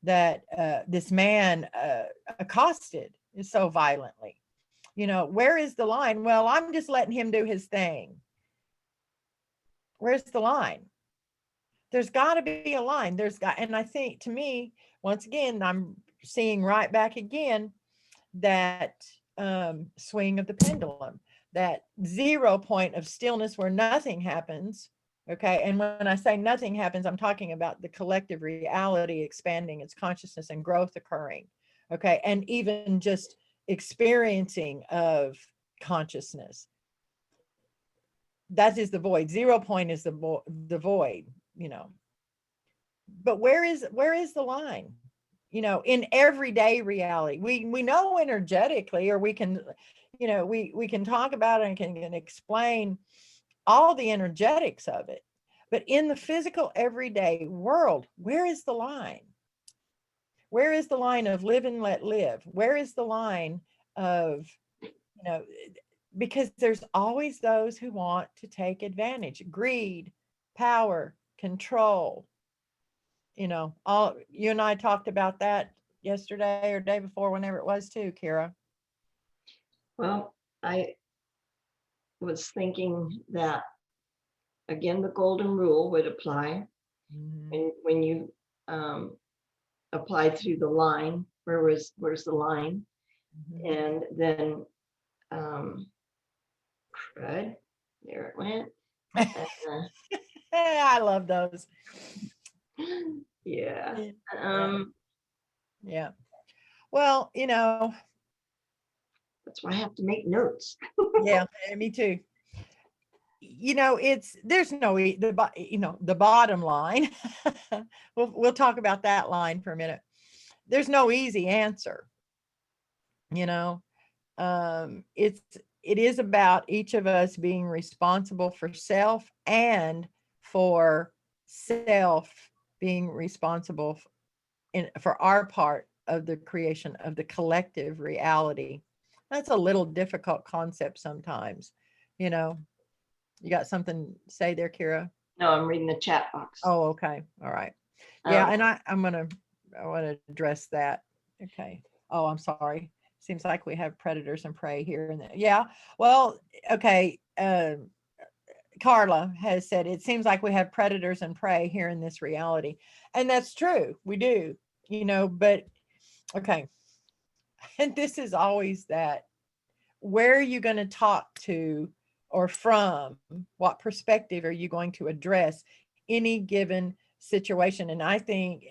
that this man accosted so violently. Where is the line? Well, I'm just letting him do his thing. Where's the line? There's got to be a line. And I think, to me, once again, I'm seeing right back again that swing of the pendulum, that 0 point of stillness where nothing happens. Okay. And when I say nothing happens, I'm talking about the collective reality expanding, its consciousness and growth occurring. Okay. And even just experiencing of consciousness. That is the void. 0 point is the void, But where is the line? In everyday reality, we know energetically, or we can, we can talk about it and can explain all the energetics of it. But in the physical everyday world, where is the line? Where is the line of live and let live? Where is the line of, because there's always those who want to take advantage, greed, power, control. All you and I talked about that yesterday or day before, whenever it was too, Kyra. Well, I was thinking that, again, the golden rule would apply. Mhm. When you apply through the line, where's the line? Mhm. And then crud, there it went. I love those. Yeah. Yeah. Well, that's why I have to make notes. yeah, me too. There's no the bottom line. We'll talk about that line for a minute. There's no easy answer. It is about each of us being responsible for self, and for self being responsible for our part of the creation of the collective reality. That's a little difficult concept sometimes. You got something to say there, Kyra? No, I'm reading the chat box. Oh, okay. All right. Yeah, and I want to address that. Okay. Oh, I'm sorry. Seems like we have predators and prey here and there. Yeah. Well, okay. Carla has said it seems like we have predators and prey here in this reality, and that's true. We do. But okay. And this is always that. Where are you going to talk to, or from what perspective are you going to address any given situation? And I think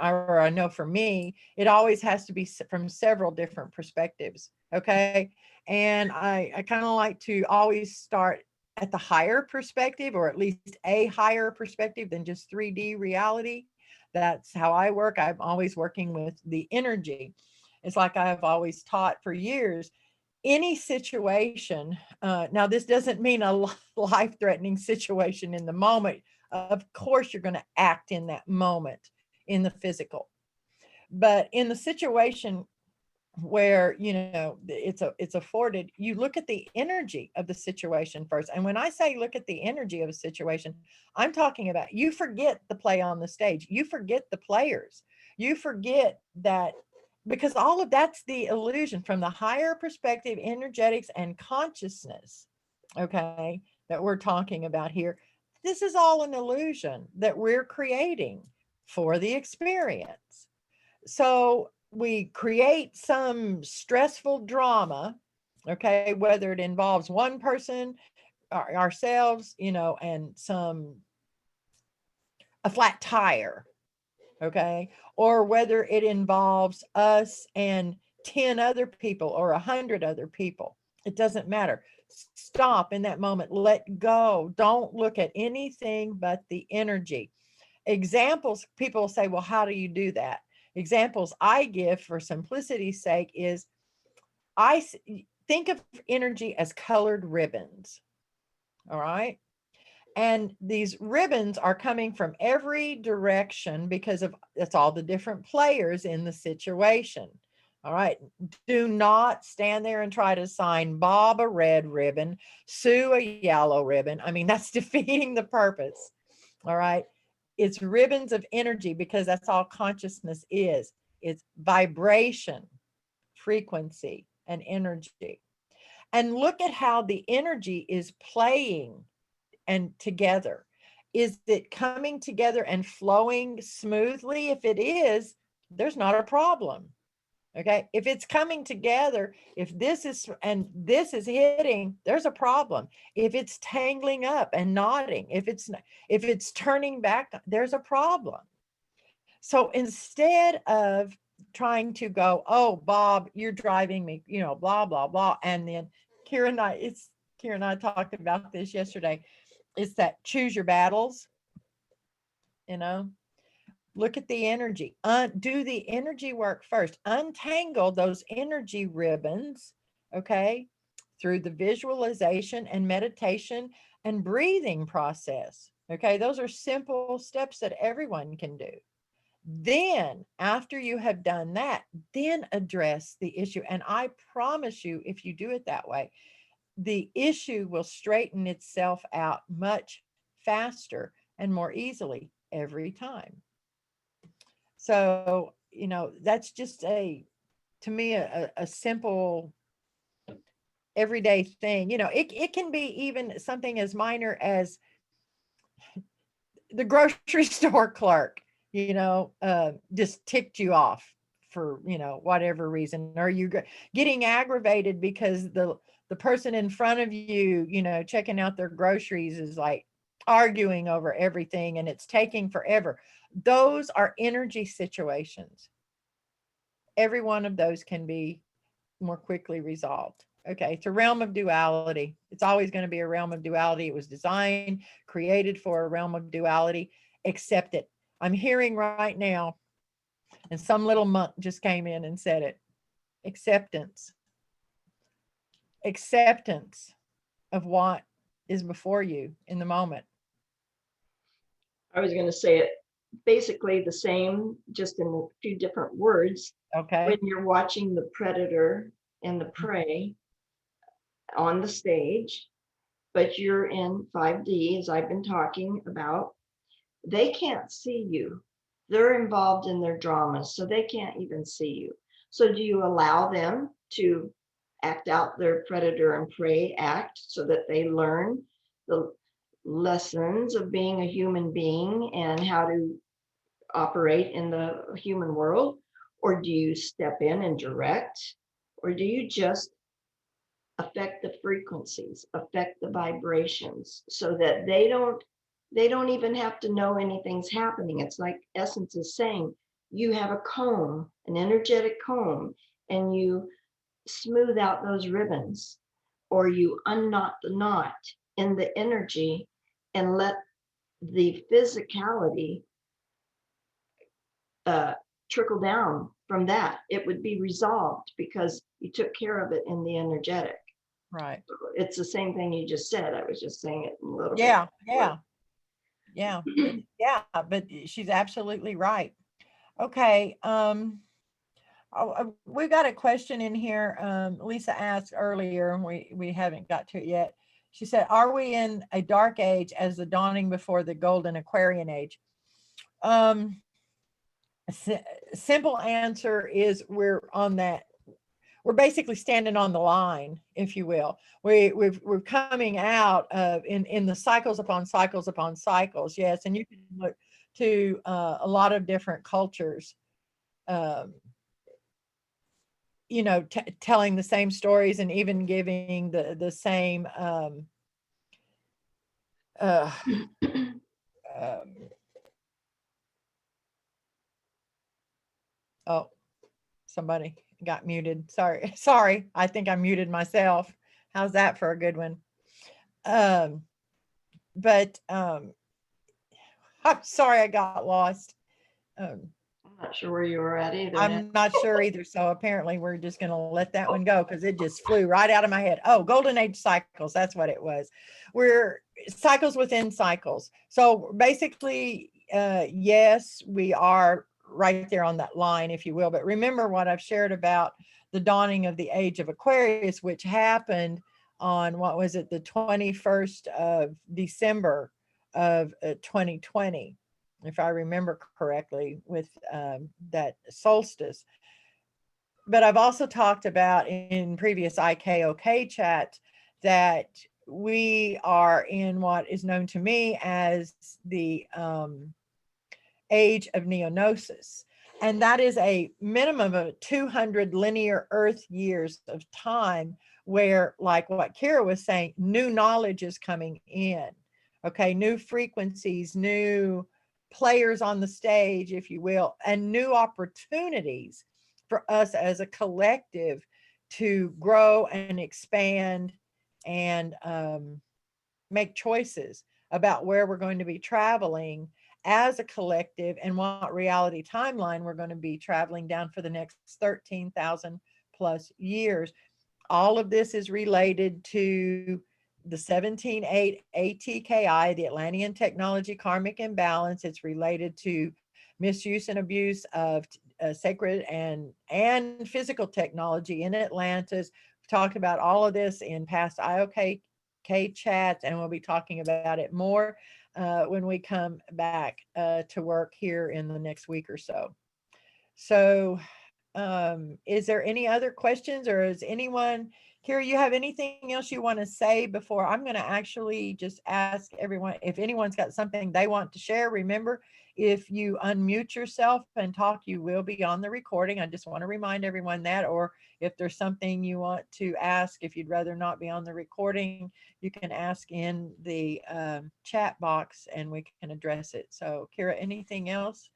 I know for me, it always has to be from several different perspectives. Okay. And I kind of like to always start at the higher perspective, or at least a higher perspective than just 3D reality. That's how I work. I'm always working with the energy. It's like I've always taught for years. Any situation, now this doesn't mean a life-threatening situation in the moment. Of course, you're going to act in that moment in the physical. But in the situation where it's afforded, you look at the energy of the situation first. And when I say look at the energy of a situation, I'm talking about, you forget the play on the stage, you forget the players, you forget that, because all of that's the illusion from the higher perspective, energetics and consciousness, okay, that we're talking about here. This is all an illusion that we're creating for the experience. So we create some stressful drama, okay, whether it involves one person, ourselves, and a flat tire, okay, or whether it involves us and 10 other people or 100 other people. It doesn't matter. Stop in that moment, let go. Don't look at anything but the energy. Examples, people say, well, how do you do that? Examples I give for simplicity's sake is, I think of energy as colored ribbons. All right. And these ribbons are coming from every direction because of that's all the different players in the situation. All right. Do not stand there and try to assign Bob a red ribbon, Sue a yellow ribbon. I mean, that's defeating the purpose. All right. It's ribbons of energy, because that's all consciousness is. It's vibration, frequency, and energy. and look at how the energy is playing and together. Is it coming together and flowing smoothly? If it is, there's not a problem. Okay. If it's coming together, if this is and this is hitting, there's a problem. If it's tangling up and knotting, if it's turning back, there's a problem. So instead of trying to go, oh, Bob, you're driving me, blah, blah, blah. And then Kira and I talked about this yesterday. It's that choose your battles, you know, look at the energy, do the energy work first, untangle those energy ribbons, okay, through the visualization and meditation and breathing process. Okay, those are simple steps that everyone can do. Then, after you have done that, then address the issue. And I promise you, if you do it that way, the issue will straighten itself out much faster and more easily every time. So, that's just to me, a simple everyday thing. It can be even something as minor as the grocery store clerk, just ticked you off for, whatever reason, or you getting aggravated because the person in front of you, checking out their groceries is like arguing over everything and it's taking forever. Those are energy situations. Every one of those can be more quickly resolved. Okay, it's a realm of duality. It's always going to be a realm of duality. It was designed, created for a realm of duality. Accept it. I'm hearing right now, and some little monk just came in and said it. Acceptance. Acceptance of what is before you in the moment. I was going to say it basically the same, just in a few different words. Okay. When you're watching the predator and the prey on the stage, but you're in 5D, as I've been talking about, they can't see you. They're involved in their dramas, so they can't even see you. So do you allow them to act out their predator and prey act so that they learn the lessons of being a human being and how to operate in the human world? Or do you step in and direct? Or do you just affect the frequencies, affect the vibrations, so that they don't even have to know anything's happening? It's like Essence is saying, you have a comb, an energetic comb, and you smooth out those ribbons, or you unknot the knot in the energy and let the physicality trickle down from that. It would be resolved because you took care of it in the energetic. Right. It's the same thing you just said. I was just saying it a little bit. Yeah. But she's absolutely right. Okay. We've got a question in here. Lisa asked earlier, and we haven't got to it yet. She said, "Are we in a dark age as the dawning before the golden Aquarian age?" Simple answer is we're on that. We're basically standing on the line, if you will. We're coming out of in the cycles upon cycles upon cycles. Yes, and you can look to a lot of different cultures. Telling the same stories and even giving the same oh, somebody got muted. Sorry. I think I muted myself. How's that for a good one? But I'm sorry I got lost. I'm not sure where you were at either. I'm not sure either. So apparently we're just going to let that one go because it just flew right out of my head. Oh, golden age cycles. That's what it was. We're cycles within cycles. So basically, yes, we are right there on that line, if you will. But remember what I've shared about the dawning of the age of Aquarius, which happened on, what was it, the 21st of December of 2020. If I remember correctly, with that solstice. but I've also talked about in previous IKoK chat that we are in what is known to me as the age of neonosis. And that is a minimum of 200 linear Earth years of time where, like what Kyra was saying, new knowledge is coming in. Okay, new frequencies, new players on the stage, if you will, and new opportunities for us as a collective to grow and expand and make choices about where we're going to be traveling as a collective and what reality timeline we're going to be traveling down for the next 13,000 plus years. All of this is related to the 17.8 ATKI, the Atlantean Technology Karmic Imbalance. It's related to misuse and abuse of sacred and physical technology in Atlantis. We've talked about all of this in past IOK chats, and we'll be talking about it more when we come back to work here in the next week or so. So is there any other questions, or is anyone here, you have anything else you want to say before I'm going to actually just ask everyone if anyone's got something they want to share? Remember, if you unmute yourself and talk, you will be on the recording. I just want to remind everyone that, or if there's something you want to ask, if you'd rather not be on the recording, you can ask in the chat box and we can address it. So Kyra, anything else?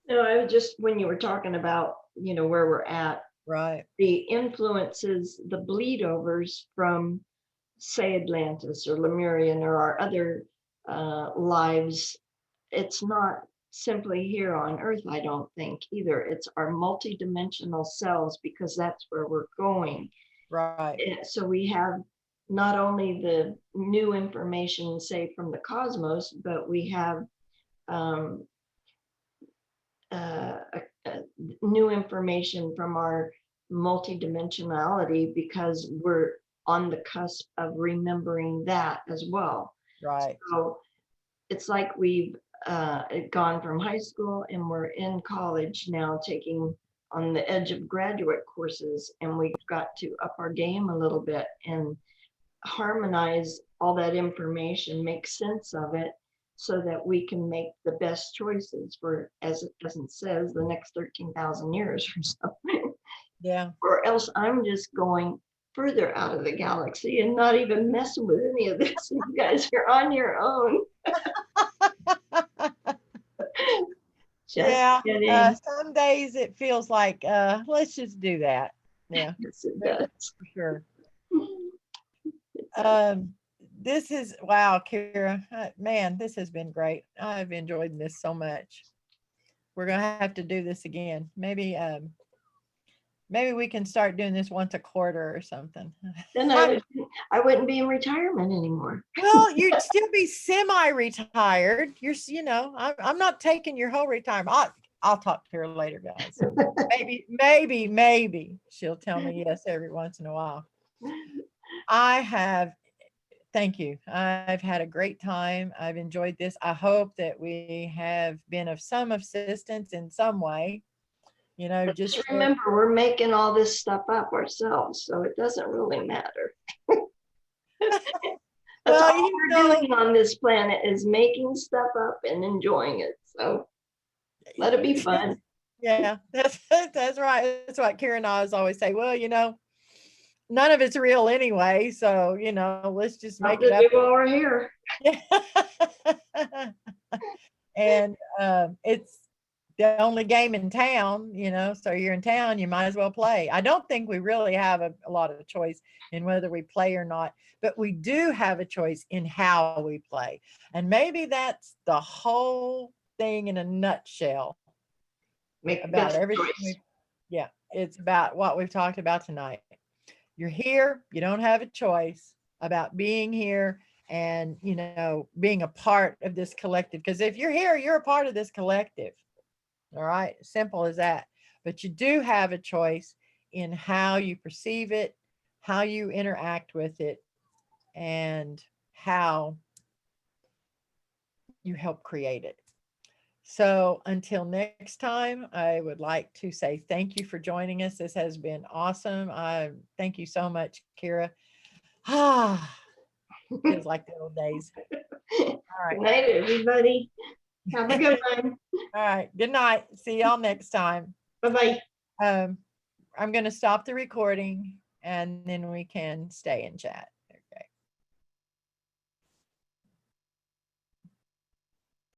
No, I was just, when you were talking about, you know, where we're at, Right. the influences, the bleed overs from, say, Atlantis or Lemurian or our other lives, it's not simply here on Earth, I don't think either. It's our multidimensional selves, because that's where we're going. Right. So we have not only the new information, say, from the cosmos, but we have new information from our multidimensionality, because we're on the cusp of remembering that as well. Right. So it's like we've gone from high school and we're in college now, taking on the edge of graduate courses, and we've got to up our game a little bit and harmonize all that information, make sense of it, so that we can make the best choices for, as it says, the next 13,000 years or something. Yeah. Or else I'm just going further out of the galaxy and not even messing with any of this. You guys are on your own. Just kidding. Some days it feels like let's just do that. Yeah. Yes, it does. For sure. This is, wow, Kyra, man, this has been great. I've enjoyed this so much. We're gonna have to do this again. Maybe we can start doing this once a quarter or something. Then I wouldn't be in retirement anymore. Well, you'd still be semi-retired. You know, I'm not taking your whole retirement. I'll talk to her later, guys. Maybe she'll tell me yes every once in a while. Thank you. I've had a great time. I've enjoyed this. I hope that we have been of some assistance in some way. You know, but just remember, we're making all this stuff up ourselves, so it doesn't really matter. That's all we're doing on this planet, is making stuff up and enjoying it. So let it be fun. Yeah, that's right. That's what Kyra and I always say. Well, you know, none of it's real anyway, so you know, let's just make it up while we're here. And it's the only game in town, you know, so you're in town, you might as well play. I don't think we really have a lot of choice in whether we play or not, but we do have a choice in how we play. And maybe that's the whole thing in a nutshell. Make about everything. Yeah, it's about what we've talked about tonight. You're here, you don't have a choice about being here and, you know, being a part of this collective. Because if you're here, you're a part of this collective. All right, simple as that. But you do have a choice in how you perceive it, how you interact with it, and how you help create it. So until next time, I would like to say thank you for joining us. This has been awesome. Thank you so much, Kyra. Ah, feels like the old days. All right. Good night, everybody. Have a good one. All right. Good night. See y'all next time. Bye-bye. I'm going to stop the recording and then we can stay and chat.